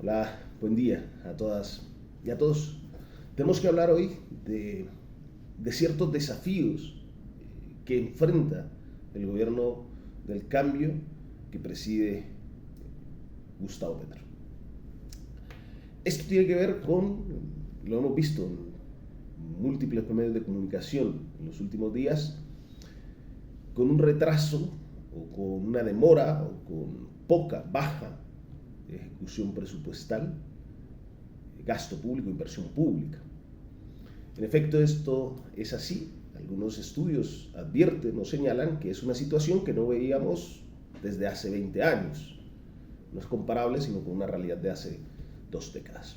Hola, buen día a todas y a todos. Tenemos que hablar hoy de ciertos desafíos que enfrenta el gobierno del cambio que preside Gustavo Petro. Esto tiene que ver con, lo hemos visto en múltiples medios de comunicación en los últimos días, con un retraso o con una demora o con baja ejecución presupuestal, gasto público, inversión pública. En efecto, esto es así. Algunos estudios advierten o señalan que es una situación que no veíamos desde hace 20 años. No es comparable, sino con una realidad de hace 2 décadas.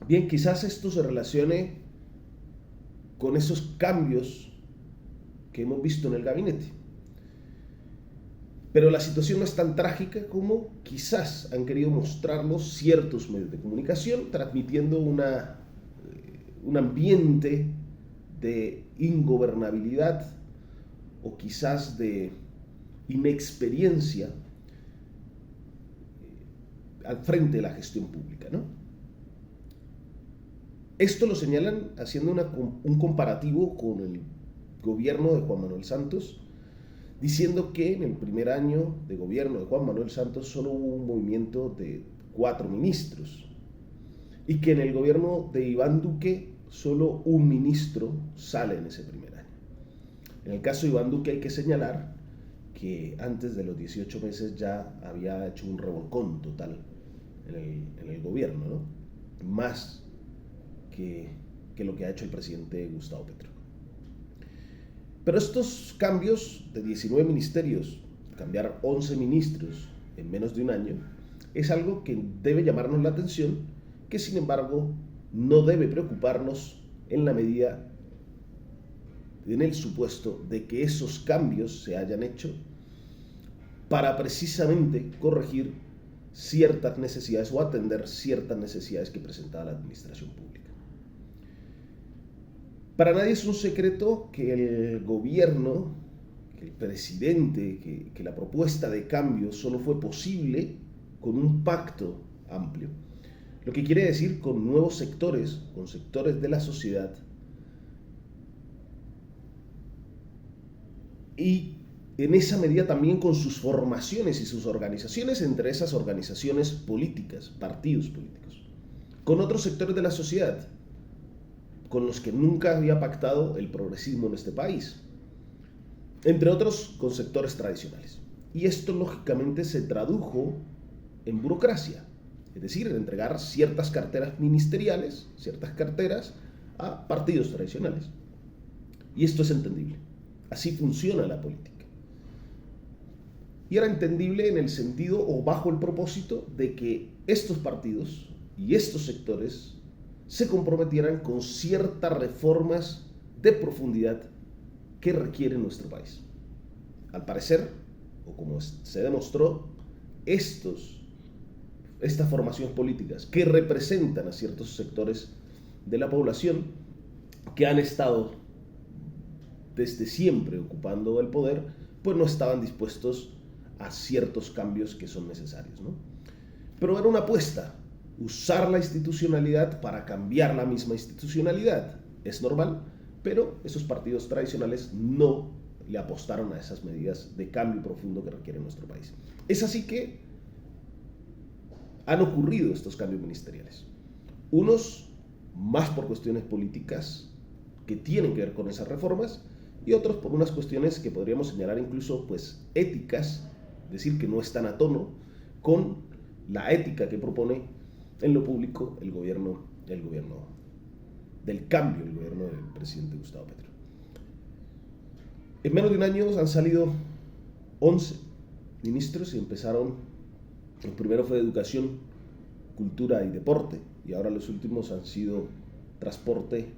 Bien, quizás esto se relacione con esos cambios que hemos visto en el gabinete. Pero la situación no es tan trágica como quizás han querido mostrarnos ciertos medios de comunicación, transmitiendo un ambiente de ingobernabilidad o quizás de inexperiencia al frente de la gestión pública, ¿no? Esto lo señalan haciendo un comparativo con el gobierno de Juan Manuel Santos, diciendo que en el primer año de gobierno de Juan Manuel Santos solo hubo un movimiento de 4 ministros y que en el gobierno de Iván Duque solo un ministro sale en ese primer año. En el caso de Iván Duque hay que señalar que antes de los 18 meses ya había hecho un revolcón total en el gobierno, ¿no? Más que lo que ha hecho el presidente Gustavo Petro. Pero estos cambios de 19 ministerios, cambiar 11 ministros en menos de un año, es algo que debe llamarnos la atención, que sin embargo no debe preocuparnos en la medida, en el supuesto de que esos cambios se hayan hecho para precisamente corregir ciertas necesidades o atender ciertas necesidades que presentaba la administración pública. Para nadie es un secreto que el gobierno, que el presidente, que la propuesta de cambio solo fue posible con un pacto amplio. Lo que quiere decir con nuevos sectores, con sectores de la sociedad y en esa medida también con sus formaciones y sus organizaciones, entre esas organizaciones políticas, partidos políticos, con otros sectores de la sociedad con los que nunca había pactado el progresismo en este país, entre otros con sectores tradicionales. Y esto lógicamente se tradujo en burocracia, es decir, en entregar ciertas carteras ministeriales, ciertas carteras a partidos tradicionales. Y esto es entendible. Así funciona la política. Y era entendible en el sentido o bajo el propósito de que estos partidos y estos sectores se comprometieran con ciertas reformas de profundidad que requiere nuestro país. Al parecer, o como se demostró, estas formaciones políticas que representan a ciertos sectores de la población que han estado desde siempre ocupando el poder, pues no estaban dispuestos a ciertos cambios que son necesarios, ¿no? Pero era una apuesta, usar la institucionalidad para cambiar la misma institucionalidad. Es normal, pero esos partidos tradicionales no le apostaron a esas medidas de cambio profundo que requiere nuestro país. Es así que han ocurrido estos cambios ministeriales. Unos más por cuestiones políticas que tienen que ver con esas reformas y otros por unas cuestiones que podríamos señalar incluso pues éticas, es decir, que no están a tono con la ética que propone en lo público el gobierno del cambio, el gobierno del presidente Gustavo Petro. En menos de un año han salido 11 ministros y empezaron, el primero fue Educación, Cultura y Deporte, y ahora los últimos han sido Transporte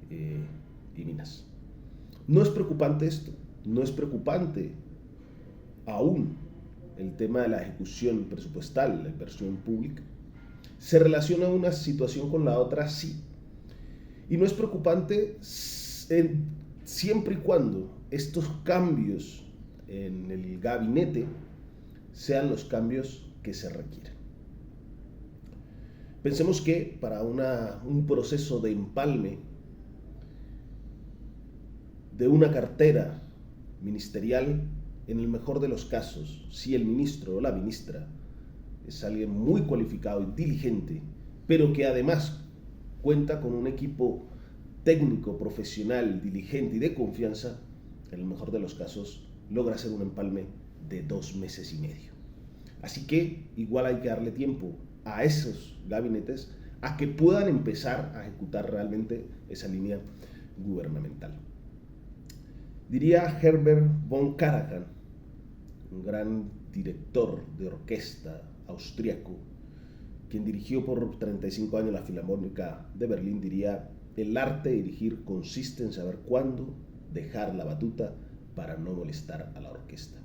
y Minas. No es preocupante esto, no es preocupante aún el tema de la ejecución presupuestal, la inversión pública. ¿Se relaciona una situación con la otra? Sí. Y no es preocupante siempre y cuando estos cambios en el gabinete sean los cambios que se requieren. Pensemos que para un proceso de empalme de una cartera ministerial, en el mejor de los casos, si el ministro o la ministra es alguien muy cualificado y diligente, pero que además cuenta con un equipo técnico, profesional, diligente y de confianza, en el mejor de los casos logra hacer un empalme de 2 meses y medio. Así que igual hay que darle tiempo a esos gabinetes a que puedan empezar a ejecutar realmente esa línea gubernamental. Diría Herbert von Karajan, un gran director de orquesta austriaco, quien dirigió por 35 años la Filarmónica de Berlín, diría: el arte de dirigir consiste en saber cuándo dejar la batuta para no molestar a la orquesta.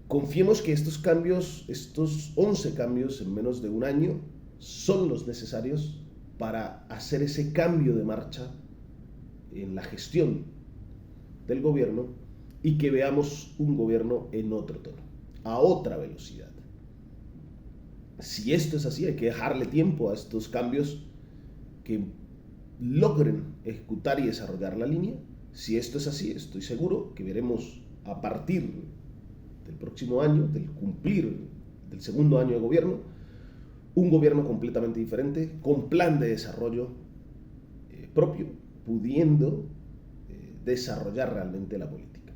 Confiemos que estos cambios, estos 11 cambios en menos de un año, son los necesarios para hacer ese cambio de marcha en la gestión del gobierno y que veamos un gobierno en otro tono, a otra velocidad. Si esto es así, hay que dejarle tiempo a estos cambios que logren ejecutar y desarrollar la línea. Si esto es así, estoy seguro que veremos a partir del próximo año, del cumplir del segundo año de gobierno, un gobierno completamente diferente, con plan de desarrollo propio, pudiendo desarrollar realmente la política.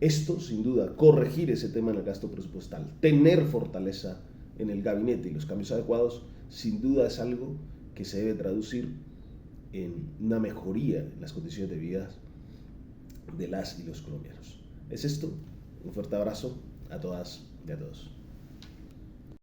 Esto, sin duda, corregir ese tema en el gasto presupuestal, tener fortaleza en el gabinete y los cambios adecuados, sin duda es algo que se debe traducir en una mejoría en las condiciones de vida de las y los colombianos. Es esto. Un fuerte abrazo a todas y a todos.